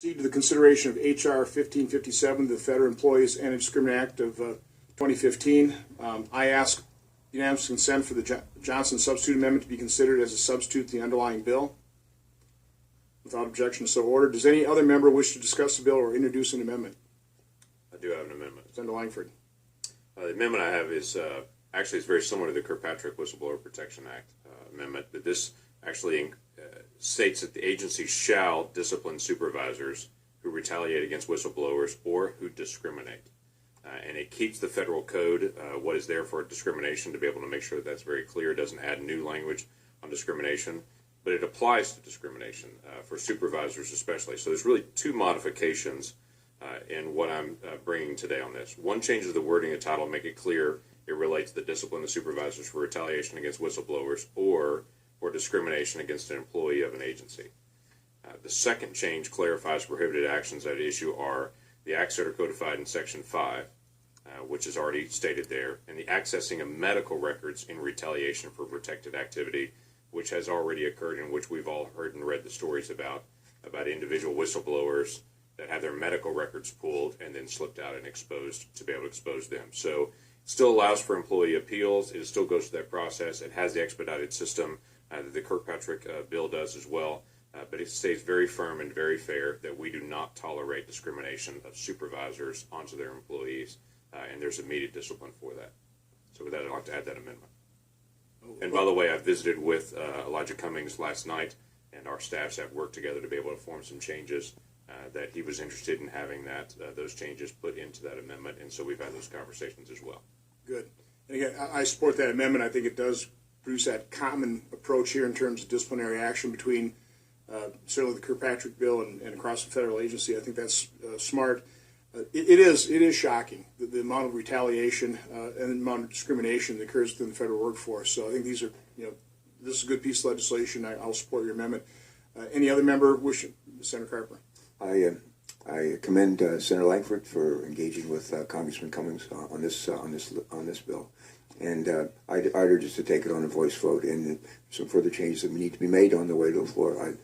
Proceed to the consideration of HR 1557, the Federal Employees Anti-Discrimination Act of 2015. I ask unanimous consent for the Johnson substitute amendment to be considered as a substitute to the underlying bill. Without objection, so ordered. Does any other member wish to discuss the bill or introduce an amendment? I do have an amendment. Senator Langford. The amendment I have is actually it's very similar to the Kirkpatrick Whistleblower Protection Act amendment, but this actually states that the agency shall discipline supervisors who retaliate against whistleblowers or who discriminate. And it keeps the federal code, what is there for discrimination, to be able to make sure that that's very clear. It doesn't add new language on discrimination, but it applies to discrimination for supervisors especially. So there's really two modifications in what I'm bringing today on this. One changes the wording of title, make it clear it relates to the discipline of supervisors for retaliation against whistleblowers or for discrimination against an employee of an agency. The second change clarifies prohibited actions at issue are the acts that are codified in Section 5, which is already stated there, and the accessing of medical records in retaliation for protected activity, which has already occurred and which we've all heard and read the stories about individual whistleblowers that have their medical records pulled and then slipped out and exposed to be able to expose them. So it still allows for employee appeals. It still goes through that process. It has the expedited system that the Kirkpatrick bill does as well. But it stays very firm and very fair that we do not tolerate discrimination of supervisors onto their employees, and there's immediate discipline for that. So with that, I'd like to add that amendment. And by the way, I visited with Elijah Cummings last night, and our staffs have worked together to be able to form some changes that he was interested in having those changes put into that amendment, and so we've had those conversations as well. Good. And again, I support that amendment. I think it does produce that common approach here in terms of disciplinary action between certainly the Kirkpatrick bill and across the federal agency. I think that's smart. It is shocking, the amount of retaliation and the amount of discrimination that occurs within the federal workforce. So I think these are, this is a good piece of legislation. I'll support your amendment. Any other member wish? Senator Carper. I commend Senator Langford for engaging with Congressman Cummings on this bill, and I'd urge us to take it on a voice vote. And some further changes that need to be made on the way to the floor,